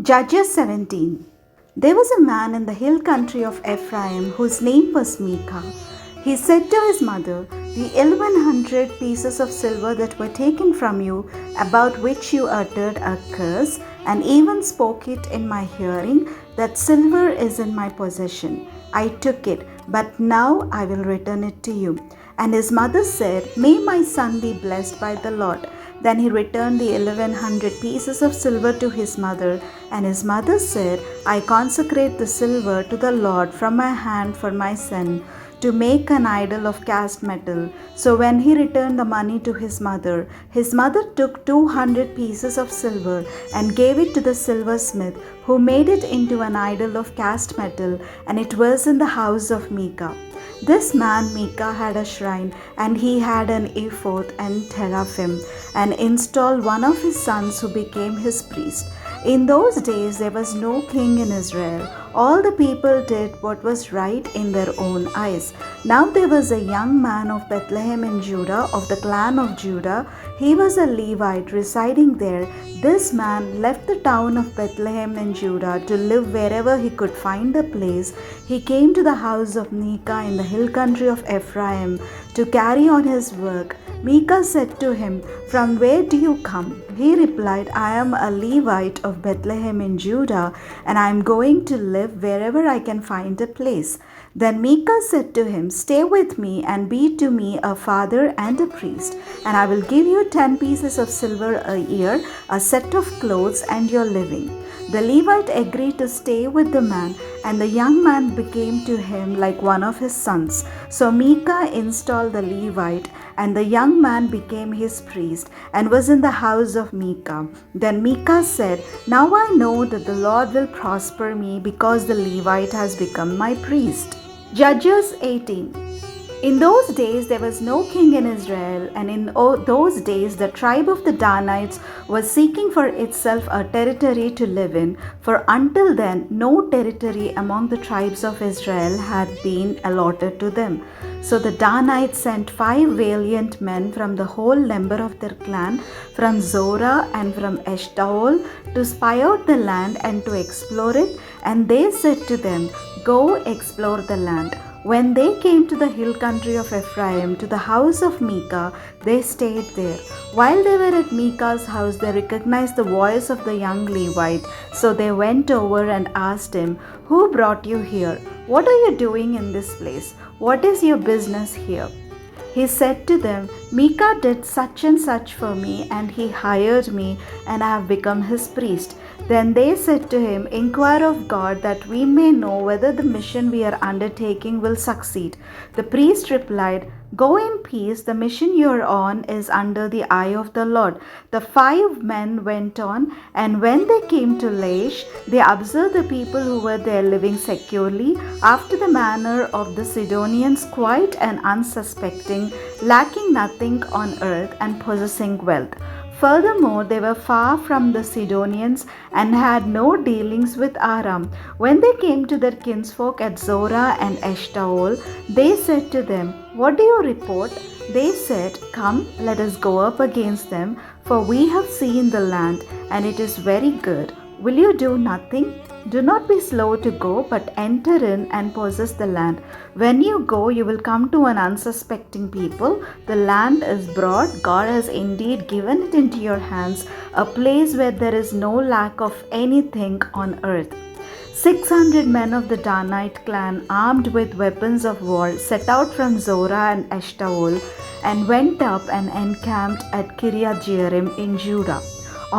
Judges 17. There was a man in the hill country of Ephraim whose name was Micah. He said to his mother, "The 1100 pieces of silver that were taken from you, about which you uttered a curse, and even spoke it in my hearing, that silver is in my possession. I took it, but now I will return it to you." And his mother said, "May my son be blessed by the Lord." Then he returned the 1100 pieces of silver to his mother, and his mother said, "I consecrate the silver to the Lord from my hand for my son, to make an idol of cast metal." So when he returned the money to his mother took 200 pieces of silver and gave it to the silversmith, who made it into an idol of cast metal, and it was in the house of Micah. This man Micah had a shrine, and he had an ephod and teraphim, and installed one of his sons who became his priest. In those days there was no king in Israel. All the people did what was right in their own eyes. Now there was a young man of Bethlehem in Judah, of the clan of Judah. He was a Levite residing there. This man left the town of Bethlehem in Judah to live wherever he could find a place. He came to the house of Micah in the hill country of Ephraim to carry on his work. Micah said to him, "From where do you come?" He replied, "I am a Levite of Bethlehem in Judah, and I am going to live wherever I can find a place." Then Micah said to him, "Stay with me and be to me a father and a priest, and I will give you 10 pieces of silver a year, a set of clothes, and your living." The Levite agreed to stay with the man, and the young man became to him like one of his sons. So Micah installed the Levite, and the young man became his priest and was in the house of Micah. Then Micah said, "Now I know that the Lord will prosper me, because the Levite has become my priest." Judges 18. In those days there was no king in Israel, and in those days the tribe of the Danites was seeking for itself a territory to live in, for until then no territory among the tribes of Israel had been allotted to them. So the Danites sent 5 valiant men from the whole number of their clan, from Zorah and from Eshtaol, to spy out the land and to explore it. And they said to them, "Go explore the land." When they came to the hill country of Ephraim, to the house of Micah, they stayed there. While they were at Micah's house, they recognized the voice of the young Levite. So they went over and asked him, "Who brought you here? What are you doing in this place? What is your business here?" He said to them, "Micah did such and such for me, and he hired me, and I have become his priest." Then they said to him, "Inquire of God, that we may know whether the mission we are undertaking will succeed." The priest replied, "Go in peace. The mission you are on is under the eye of the Lord." The 5 men went on, and when they came to Laish, they observed the people who were there living securely, after the manner of the Sidonians, quiet and unsuspecting, lacking nothing on earth, and possessing wealth. Furthermore, they were far from the Sidonians and had no dealings with Aram. When they came to their kinsfolk at Zorah and Eshtaol, they said to them, "What do you report?" They said, "Come, let us go up against them, for we have seen the land, and it is very good. Will you do nothing? Do not be slow to go, but enter in and possess the land. When you go, you will come to an unsuspecting people. The land is broad. God has indeed given it into your hands, a place where there is no lack of anything on earth." 600 men of the Danite clan, armed with weapons of war, set out from Zorah and Eshtaol, and went up and encamped at Kiriath Jearim in Judah.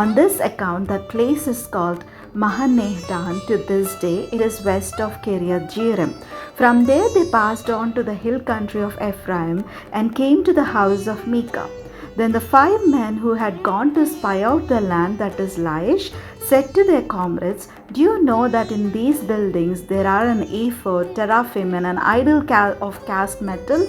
On this account, that place is called Mahaneh-dan to this day. It is west of Kiriath Jearim. From there they passed on to the hill country of Ephraim and came to the house of Micah. Then the 5 men who had gone to spy out the land, that is Laish, said to their comrades, "Do you know that in these buildings there are an ephod, teraphim, and an idol of cast metal?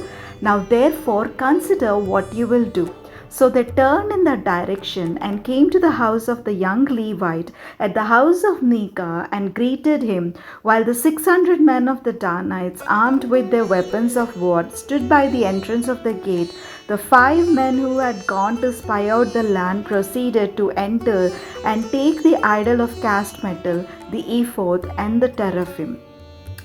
Now therefore consider what you will do." So they turned in that direction and came to the house of the young Levite at the house of Micah and greeted him, while the 600 men of the Danites, armed with their weapons of war, stood by the entrance of the gate. The 5 men who had gone to spy out the land proceeded to enter and take the idol of cast metal, the ephod, and the teraphim.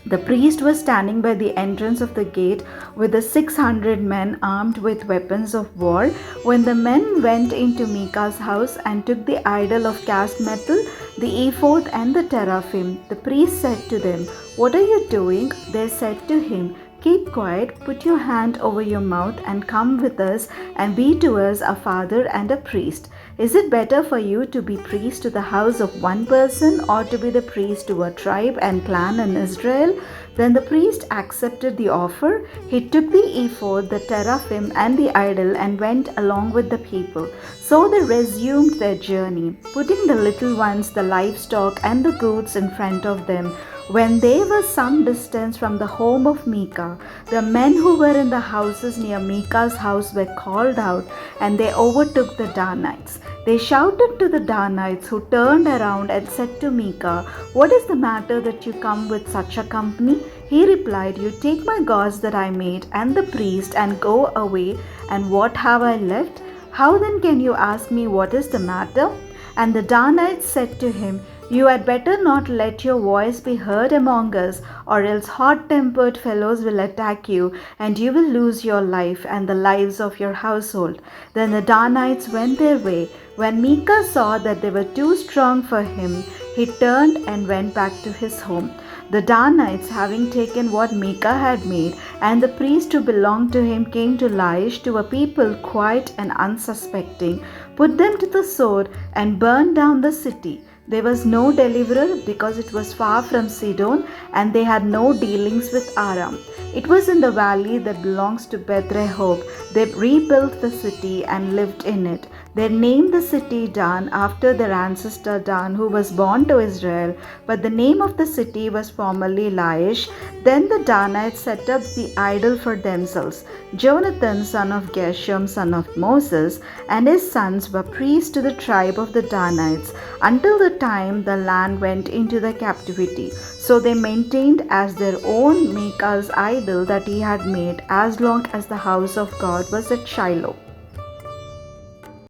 The priest was standing by the entrance of the gate with the 600 men armed with weapons of war. When the men went into Micah's house and took the idol of cast metal, the ephod, and the teraphim, the priest said to them, "What are you doing?" They said to him, "Keep quiet, put your hand over your mouth, and come with us and be to us a father and a priest. Is it better for you to be priest to the house of one person, or to be the priest to a tribe and clan in Israel?" Then the priest accepted the offer. He took the ephod, the teraphim, and the idol and went along with the people. So they resumed their journey, putting the little ones, the livestock, and the goods in front of them. When they were some distance from the home of Micah, the men who were in the houses near Micah's house were called out, and they overtook the Danites. They shouted to the Danites, who turned around and said to Micah, "What is the matter that you come with such a company?" He replied, "You take my gods that I made and the priest and go away, and what have I left? How then can you ask me what is the matter?" And the Danites said to him, "You had better not let your voice be heard among us, or else hot-tempered fellows will attack you, and you will lose your life and the lives of your household." Then the Danites went their way. When Micah saw that they were too strong for him, he turned and went back to his home. The Danites, having taken what Micah had made, and the priest who belonged to him came to Laish, to a people quiet and unsuspecting, put them to the sword, and burned down the city. There was no deliverer, because it was far from Sidon, and they had no dealings with Aram. It was in the valley that belongs to Beth Rehob. They rebuilt the city and lived in it. They named the city Dan after their ancestor Dan, who was born to Israel, but the name of the city was formerly Laish. Then the Danites set up the idol for themselves. Jonathan, son of Gershom, son of Moses, and his sons were priests to the tribe of the Danites, until the time the land went into the captivity. So they maintained as their own Micah's idol that he had made, as long as the house of God was at Shiloh.